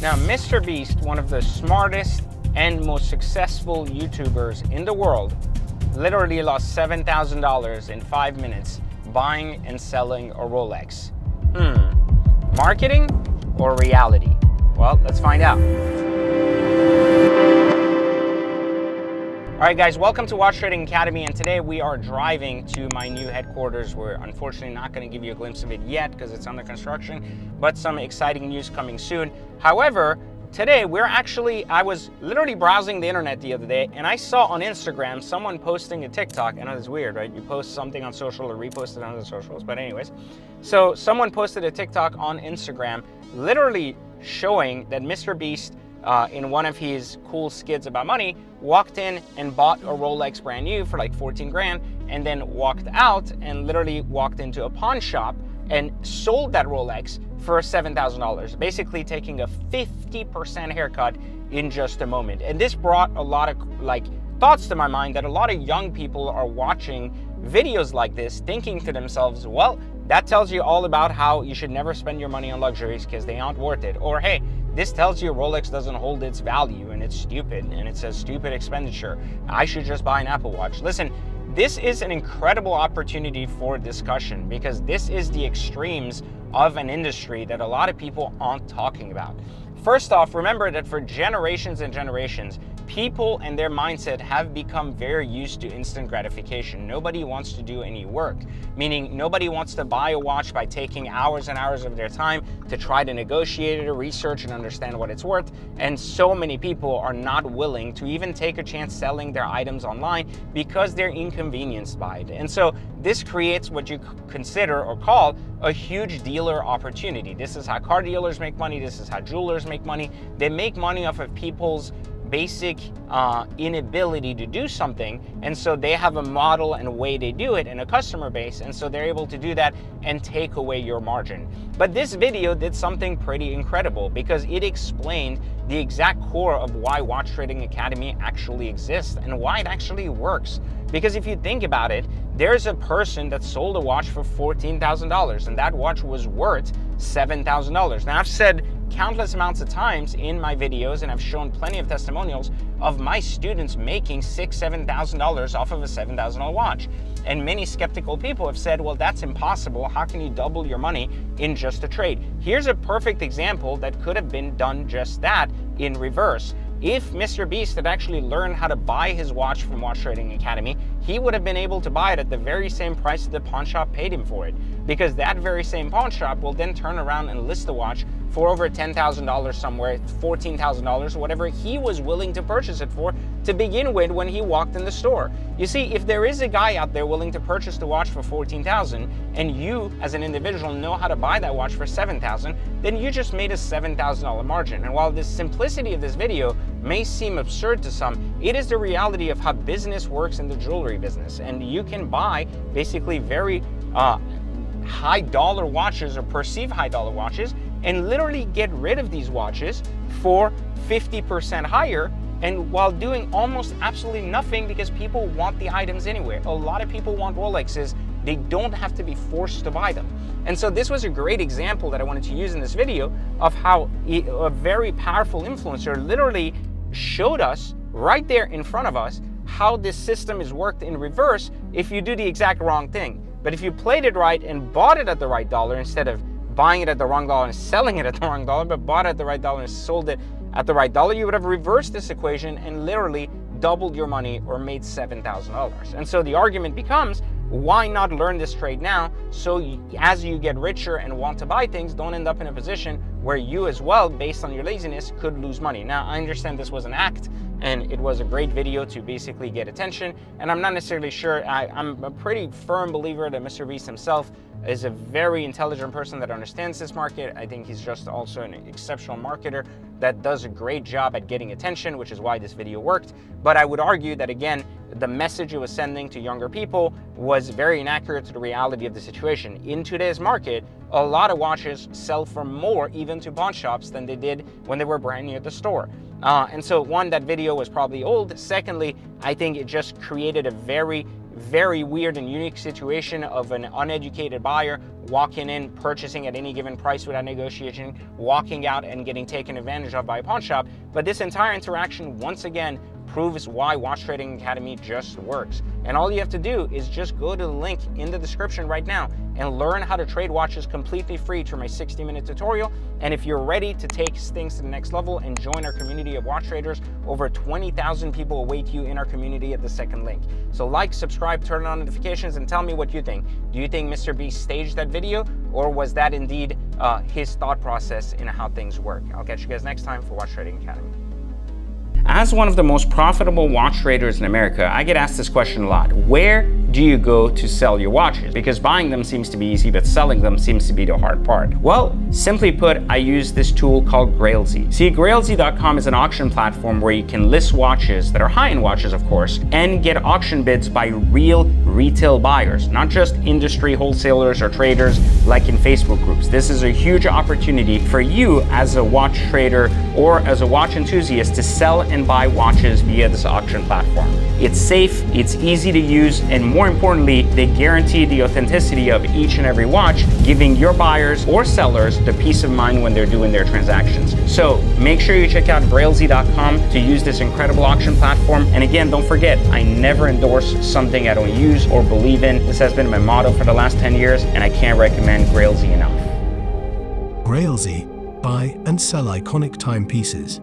Now, MrBeast, one of the smartest and most successful YouTubers in the world, literally lost $7,000 in 5 minutes buying and selling a Rolex. Marketing or reality? Well, let's find out. All right, guys, welcome to Watch Trading Academy, and today we are driving to my new headquarters. We're unfortunately not going to give you a glimpse of it yet because it's under construction, but some exciting news coming soon. However, today I was literally browsing the internet the other day, and I saw on Instagram someone posting a TikTok. I know it's weird, right? You post something on social or repost it on the socials, but anyways. So someone posted a TikTok on Instagram literally showing that MrBeast, in one of his cool skits about money, walked in and bought a Rolex brand new for like 14 grand, and then walked out and literally walked into a pawn shop and sold that Rolex for $7,000, basically taking a 50% haircut in just a moment. And this brought a lot of thoughts to my mind that a lot of young people are watching videos like this thinking to themselves, well, that tells you all about how you should never spend your money on luxuries because they aren't worth it. Or hey, this tells you Rolex doesn't hold its value and it's stupid and it's a stupid expenditure. I should just buy an Apple Watch. Listen, this is an incredible opportunity for discussion because this is the extremes of an industry that a lot of people aren't talking about. First off, remember that for generations and generations, people and their mindset have become very used to instant gratification. Nobody wants to do any work, meaning nobody wants to buy a watch by taking hours and hours of their time to try to negotiate it or research and understand what it's worth. And so many people are not willing to even take a chance selling their items online because they're inconvenienced by it. And so this creates what you consider or call a huge dealer opportunity. This is how car dealers make money. This is how jewelers make money. They make money off of people's basic inability to do something, and so they have a model and a way they do it and a customer base, and so they're able to do that and take away your margin. But this video did something pretty incredible because it explained the exact core of why Watch Trading Academy actually exists and why it actually works. Because if you think about it, there's a person that sold a watch for $14,000 and that watch was worth $7,000. Now, I've said countless amounts of times in my videos, and I've shown plenty of testimonials of my students making $6,000, $7,000 off of a $7,000 watch. And many skeptical people have said, well, that's impossible. How can you double your money in just a trade? Here's a perfect example that could have been done just that in reverse. If MrBeast had actually learned how to buy his watch from Watch Trading Academy, he would have been able to buy it at the very same price that the pawn shop paid him for it. Because that very same pawn shop will then turn around and list the watch for over $10,000 somewhere, $14,000, whatever he was willing to purchase it for to begin with when he walked in the store. You see, if there is a guy out there willing to purchase the watch for $14,000 and you as an individual know how to buy that watch for $7,000, then you just made a $7,000 margin. And while the simplicity of this video may seem absurd to some, it is the reality of how business works in the jewelry business. And you can buy basically very high dollar watches or perceived high dollar watches and literally get rid of these watches for 50% higher, and while doing almost absolutely nothing because people want the items anyway. A lot of people want Rolexes. They don't have to be forced to buy them. And so this was a great example that I wanted to use in this video of how a very powerful influencer literally showed us right there in front of us how this system is worked in reverse if you do the exact wrong thing. But if you played it right and bought it at the right dollar instead of buying it at the wrong dollar and selling it at the wrong dollar, but bought it at the right dollar and sold it at the right dollar, you would have reversed this equation and literally doubled your money or made $7,000. And so the argument becomes, why not learn this trade now so as you get richer and want to buy things, don't end up in a position where you as well, based on your laziness, could lose money. Now, I understand this was an act and it was a great video to basically get attention, and I'm not necessarily sure. I'm a pretty firm believer that MrBeast himself is a very intelligent person that understands this market. I think he's just also an exceptional marketer that does a great job at getting attention, which is why this video worked. But I would argue that, again, the message it was sending to younger people was very inaccurate to the reality of the situation. In today's market, a lot of watches sell for more even to pawn shops than they did when they were brand new at the store. And so one, that video was probably old. Secondly, I think it just created a very very weird and unique situation of an uneducated buyer walking in, purchasing at any given price without negotiation, walking out and getting taken advantage of by a pawn shop. But this entire interaction, once again, proves why Watch Trading Academy just works. And all you have to do is just go to the link in the description right now and learn how to trade watches completely free through my 60-minute tutorial. And if you're ready to take things to the next level and join our community of watch traders, over 20,000 people await you in our community at the second link. So like, subscribe, turn on notifications, and tell me what you think. Do you think Mr. Beast staged that video, or was that indeed his thought process in how things work? I'll catch you guys next time for Watch Trading Academy. As one of the most profitable watch traders in America, I get asked this question a lot. Where do you go to sell your watches? Because buying them seems to be easy, but selling them seems to be the hard part. Well, simply put, I use this tool called Grailsy. See, Grailsy.com is an auction platform where you can list watches that are high-end watches, of course, and get auction bids by real retail buyers, not just industry wholesalers or traders like in Facebook groups. This is a huge opportunity for you as a watch trader or as a watch enthusiast to sell and buy watches via this auction platform. It's safe, it's easy to use, and more importantly, they guarantee the authenticity of each and every watch, giving your buyers or sellers the peace of mind when they're doing their transactions. So make sure you check out Grailsy.com to use this incredible auction platform. And again, don't forget, I never endorse something I don't use or believe in. This has been my motto for the last 10 years, and I can't recommend Grailsy enough. Grailsy. Buy and sell iconic timepieces.